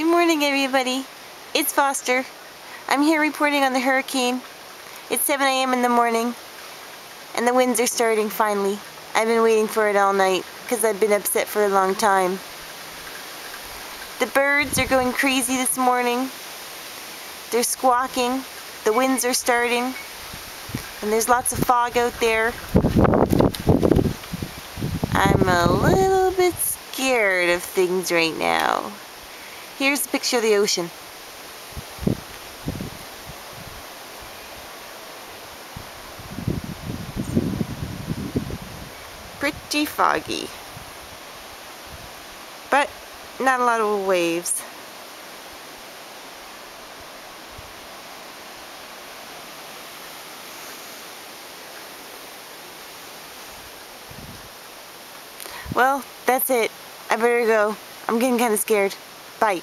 Good morning, everybody. It's Foster. I'm here reporting on the hurricane. It's 7 a.m. in the morning, and the winds are starting finally. I've been waiting for it all night because I've been upset for a long time. The birds are going crazy this morning. They're squawking. The winds are starting, and there's lots of fog out there. I'm a little bit scared of things right now. Here's a picture of the ocean. Pretty foggy, but not a lot of waves. Well, that's it. I better go. I'm getting kind of scared. Bye.